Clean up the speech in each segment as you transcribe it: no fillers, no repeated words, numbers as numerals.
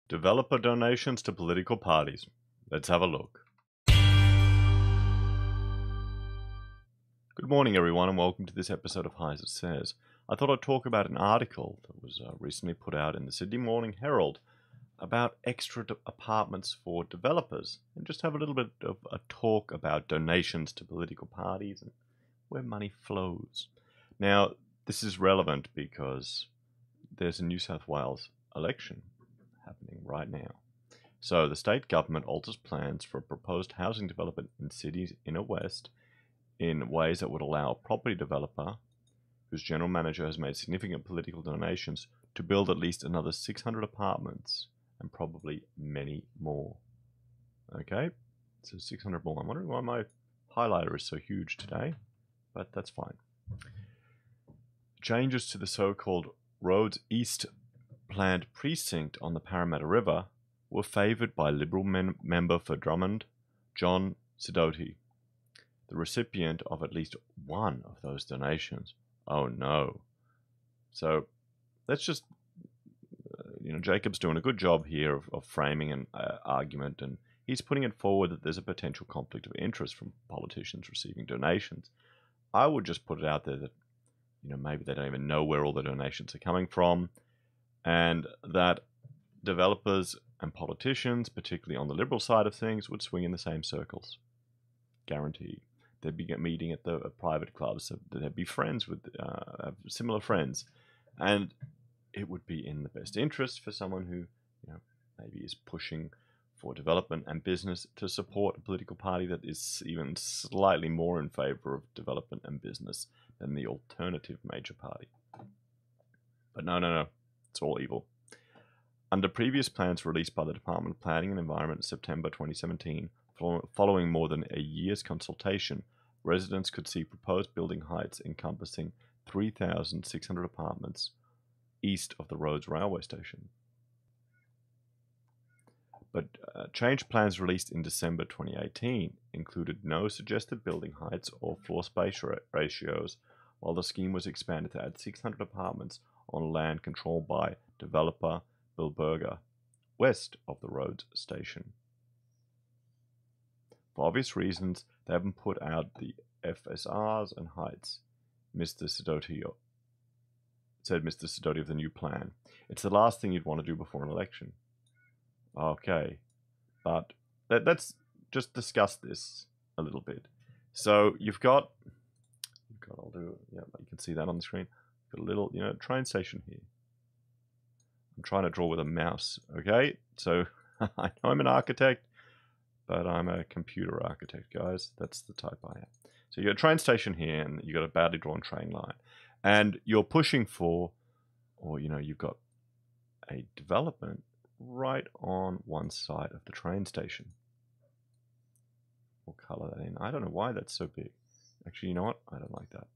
Developer donations to political parties. Let's have a look. Good morning, everyone, and welcome to this episode of High As It Says. I thought I'd talk about an article that was recently put out in the Sydney Morning Herald about extra apartments for developers, and just have a little bit of a talk about donations to political parties and where money flows. Now, this is relevant because there's a New South Wales election happening right now. So the state government alters plans for a proposed housing development in Sydney's inner west in ways that would allow a property developer whose general manager has made significant political donations to build at least another 600 apartments and probably many more. Okay, so 600 more. I'm wondering why my highlighter is so huge today, but that's fine. Changes to the so-called Rhodes East planned precinct on the Parramatta River were favoured by Liberal member for Drummond, John Sidoti, the recipient of at least one of those donations. Oh no. So let's just, Jacob's doing a good job here of framing an argument, and he's putting it forward that there's a potential conflict of interest from politicians receiving donations. I would just put it out there that, maybe they don't even know where all the donations are coming from, and that developers and politicians, particularly on the Liberal side of things, would swing in the same circles. Guaranteed. They'd be meeting at the private clubs, so they'd be friends with similar friends, and it would be in the best interest for someone who, maybe is pushing for development and business to support a political party that is even slightly more in favour of development and business than the alternative major party. But no, it's all evil. Under previous plans released by the Department of Planning and Environment in September 2017, following more than a year's consultation, residents could see proposed building heights encompassing 3,600 apartments east of the Rhodes railway station. But changed plans released in December 2018 included no suggested building heights or floor space ratios, while the scheme was expanded to add 600 apartments on land controlled by developer Bill Berger, west of the Rhodes station. For obvious reasons, they haven't put out the FSRs and heights, said Mr. Sidoti of the new plan. It's the last thing you'd want to do before an election. Okay, but let's just discuss this a little bit. So you've got I'll do, you can see that on the screen. Got a little, train station here. I'm trying to draw with a mouse, okay? So I know I'm an architect, but I'm a computer architect, guys. That's the type I am. So you got a train station here, and you got a badly drawn train line, and you're pushing for, or you've got a development right on one side of the train station. We'll color that in. I don't know why that's so big. Actually, you know what? I don't like that.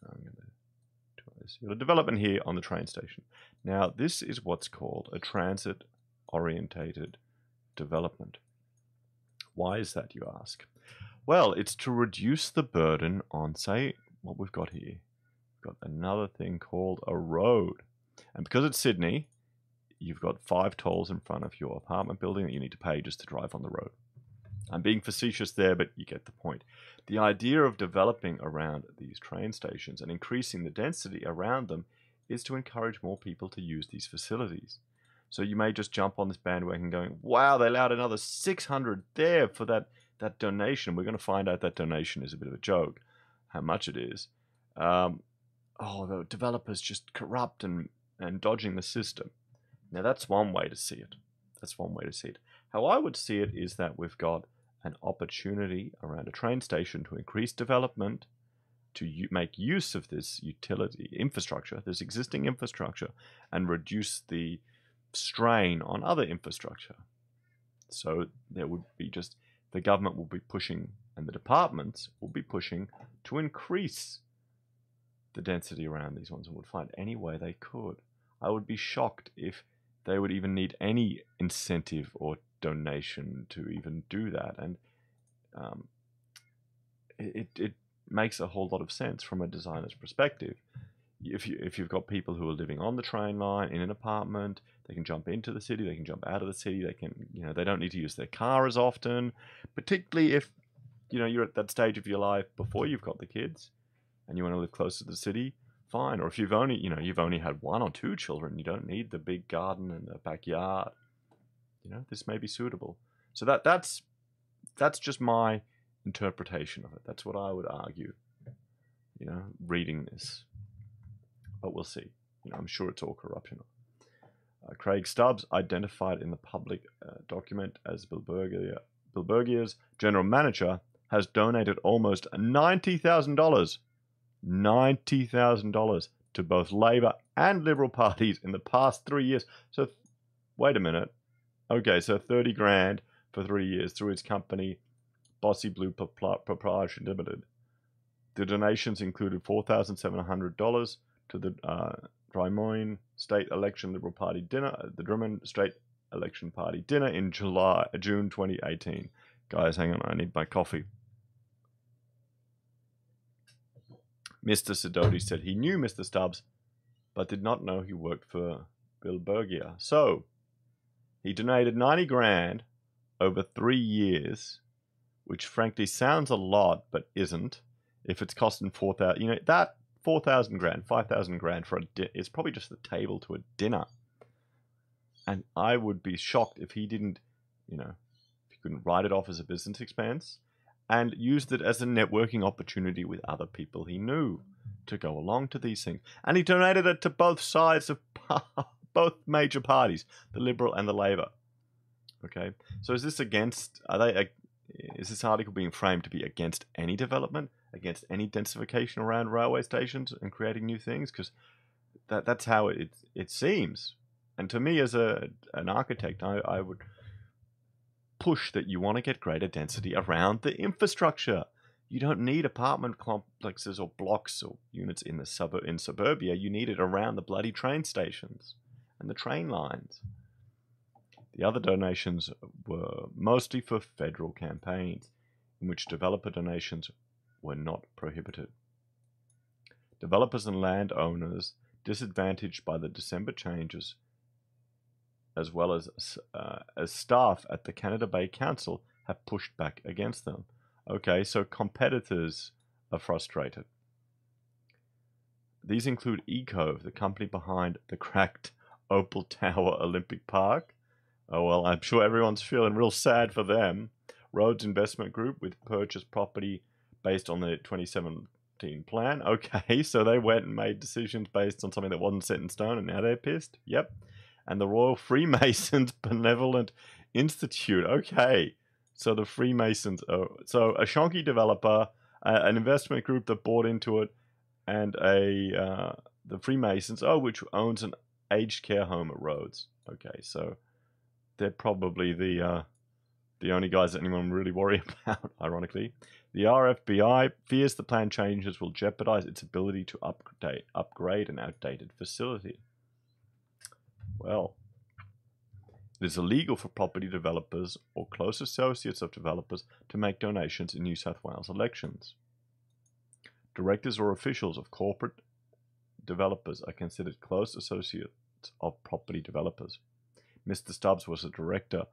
I'm going to do this. You've got a development here on the train station. Now, this is what's called a transit-orientated development. Why is that, you ask? Well, it's to reduce the burden on, say, what we've got here. We've got another thing called a road. And because it's Sydney, you've got 5 tolls in front of your apartment building that you need to pay just to drive on the road. I'm being facetious there, but you get the point. The idea of developing around these train stations and increasing the density around them is to encourage more people to use these facilities. So you may just jump on this bandwagon going, wow, they allowed another 600 there for that donation. We're going to find out that donation is a bit of a joke, how much it is. The developers just corrupt and dodging the system. Now, that's one way to see it. How I would see it is that we've got an opportunity around a train station to increase development, to make use of this utility infrastructure, this existing infrastructure, and reduce the strain on other infrastructure. So there would be the government will be pushing, and the departments will be pushing to increase the density around these ones, and would find any way they could. I would be shocked if they would even need any incentive or donation to even do that. And it makes a whole lot of sense from a designer's perspective. if you've got people who are living on the train line in an apartment, they can jump into the city, they can jump out of the city, they can, they don't need to use their car as often, particularly if, you're at that stage of your life before you've got the kids and you want to live close to the city, fine. Or if you've only had 1 or 2 children, you don't need the big garden and the backyard. This may be suitable. So that's just my interpretation of it. That's what I would argue, reading this. But we'll see. I'm sure it's all corruption. Craig Stubbs, identified in the public document as Bilbergia's general manager, has donated almost $90,000 to both Labour and Liberal parties in the past 3 years. So, wait a minute. Okay, so 30 grand for 3 years through his company, Bossy Blue Proprietary Limited. The donations included $4,700 to the Drummond State Election Liberal Party dinner, the Drummond State Election Party dinner in June 2018. Guys, hang on, I need my coffee. Mr. Sidoti said he knew Mr. Stubbs, but did not know he worked for Bilbergia. So, he donated 90 grand over 3 years, which frankly sounds a lot, but isn't. If it's costing 4,000, that 4,000 grand, 5,000 grand for it's probably just the table to a dinner. And I would be shocked if he didn't, if he couldn't write it off as a business expense and used it as a networking opportunity with other people he knew to go along to these things. And he donated it to both sides of both major parties, the Liberal and the Labour. Okay, so is this is this article being framed to be against any development, against any densification around railway stations and creating new things? Because that's how it seems. And to me, as an architect, I would push that you want to get greater density around the infrastructure. You don't need apartment complexes or blocks or units in suburbia. You need it around the bloody train stations and the train lines. The other donations were mostly for federal campaigns, in which developer donations were not prohibited. Developers and landowners disadvantaged by the December changes, as well as staff at the Canada Bay Council, have pushed back against them. Okay, so competitors are frustrated. These include Ecove, the company behind the cracked Opal Tower Olympic Park. Oh, well, I'm sure everyone's feeling real sad for them. Rhodes Investment Group, with purchased property based on the 2017 plan. Okay, so they went and made decisions based on something that wasn't set in stone, and now they're pissed. Yep. And the Royal Freemasons Benevolent Institute. Okay, so the Freemasons. So a shonky developer, an investment group that bought into it, and the Freemasons, which owns an aged care home at Rhodes. Okay, so they're probably the only guys that anyone really worry about, ironically. The RFBI fears the plan changes will jeopardize its ability to upgrade an outdated facility. Well, it is illegal for property developers or close associates of developers to make donations in New South Wales elections. Directors or officials of corporate developers are considered close associates of property developers. Mr. Stubbs was a director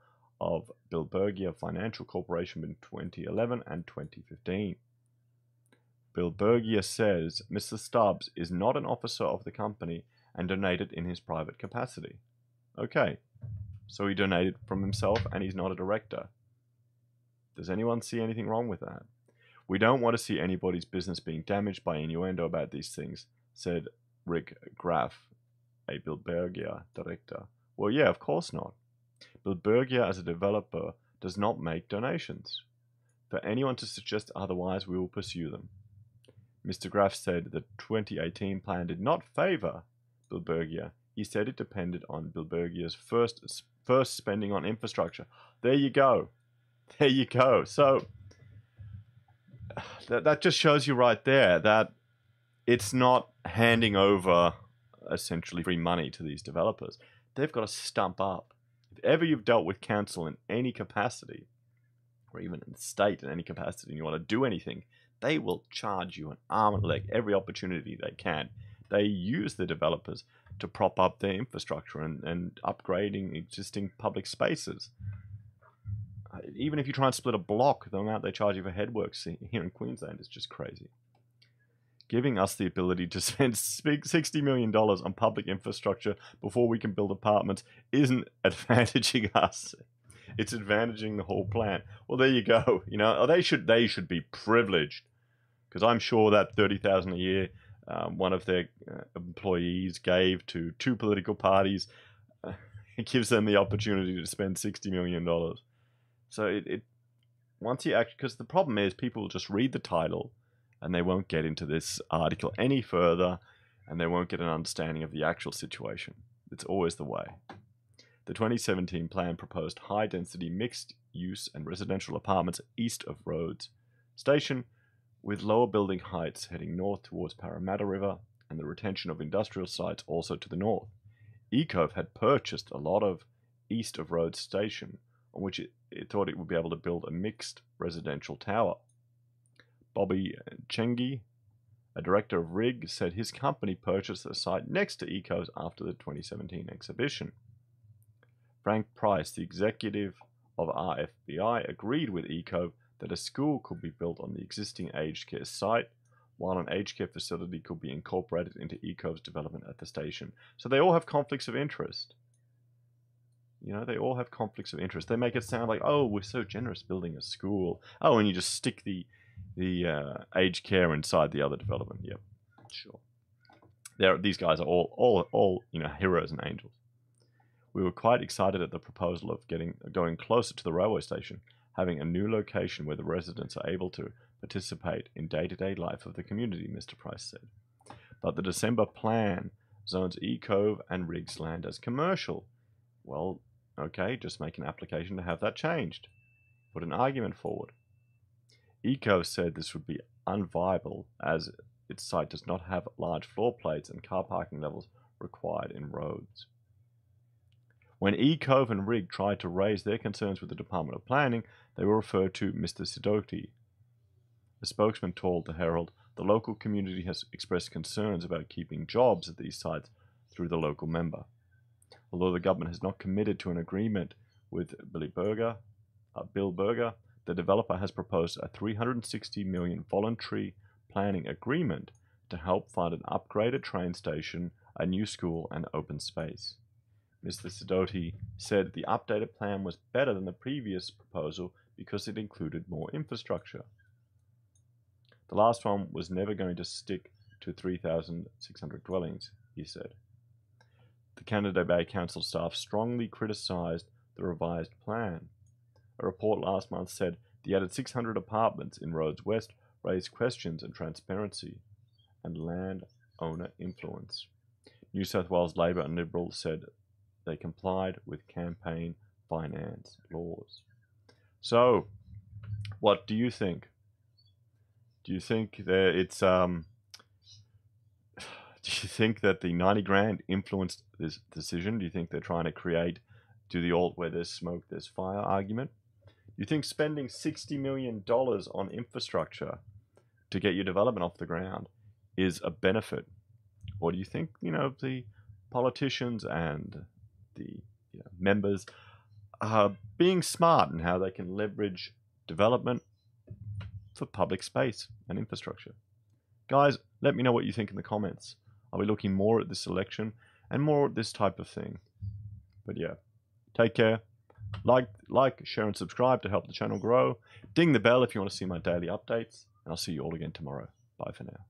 of Bilbergia Financial Corporation in 2011 and 2015. Bilbergia says Mr. Stubbs is not an officer of the company and donated in his private capacity. Okay, so he donated from himself and he's not a director. Does anyone see anything wrong with that? We don't want to see anybody's business being damaged by innuendo about these things, said Rick Graff, a Bilbergia director. Well, yeah, of course not. Bilbergia, as a developer, does not make donations. For anyone to suggest otherwise, we will pursue them. Mr. Graff said the 2018 plan did not favour Bilbergia. He said it depended on Bilbergia's first spending on infrastructure. There you go. There you go. So that just shows you right there that it's not handing over essentially free money to these developers. They've got to stump up. If ever you've dealt with council in any capacity, or even in the state in any capacity, and you want to do anything, they will charge you an arm and a leg every opportunity they can They use the developers to prop up their infrastructure and upgrading existing public spaces. Even if you try and split a block, the amount they charge you for headworks here in Queensland is just crazy. Giving us the ability to spend $60 million on public infrastructure before we can build apartments isn't advantaging us. It's advantaging the whole plan. Well, there you go. You know, they should be privileged, because I'm sure that $30,000 a year one of their employees gave to 2 political parties, it gives them the opportunity to spend $60 million. So it once you actually, because the problem is people will just read the title and they won't get into this article any further, and they won't get an understanding of the actual situation. It's always the way. The 2017 plan proposed high-density mixed-use and residential apartments east of Rhodes Station, with lower building heights heading north towards Parramatta River, and the retention of industrial sites also to the north. Ecove had purchased a lot of east of Rhodes Station, on which it thought it would be able to build a mixed residential tower. Bobby Chengi, a director of RIG, said his company purchased a site next to Ecove's after the 2017 exhibition. Frank Price, the executive of RFBI, agreed with Ecove that a school could be built on the existing aged care site, while an aged care facility could be incorporated into Ecove's development at the station. So they all have conflicts of interest. You know, they all have conflicts of interest. They make it sound like, oh, we're so generous building a school. Oh, and you just stick the aged care inside the other development. Yep, sure. These guys are all you know, heroes and angels. We were quite excited at the proposal of going closer to the railway station, having a new location where the residents are able to participate in day-to-day life of the community, Mr. Price said. But the December plan zones Ecove and Riggs land as commercial. Well, okay, just make an application to have that changed. Put an argument forward. Ecove said this would be unviable as its site does not have large floor plates and car parking levels required in roads. When Ecove and RIG tried to raise their concerns with the Department of Planning, they were referred to Mr. Sidoti. A spokesman told the Herald, the local community has expressed concerns about keeping jobs at these sites through the local member. Although the government has not committed to an agreement with Bill Berger, the developer has proposed a $360 million voluntary planning agreement to help fund an upgraded train station, a new school, and open space. Mr. Sidoti said the updated plan was better than the previous proposal because it included more infrastructure. The last one was never going to stick to 3,600 dwellings, he said. The Canada Bay Council staff strongly criticised the revised plan. A report last month said the added 600 apartments in Rhodes West raised questions in transparency and land owner influence. New South Wales Labor and Liberal said they complied with campaign finance laws. So, what do you think? Do you think that it's do you think that the 90 grand influenced this decision? Do you think they're trying to create do the old where there's smoke there's fire argument? Do you think spending $60 million on infrastructure to get your development off the ground is a benefit? Or do you think, you know, the politicians and the members are being smart in how they can leverage development for public space and infrastructure? Guys, let me know what you think in the comments. I'll be looking more at this election and more at this type of thing. But yeah, take care. Like, share, and subscribe to help the channel grow. Ding the bell if you want to see my daily updates. And I'll see you all again tomorrow. Bye for now.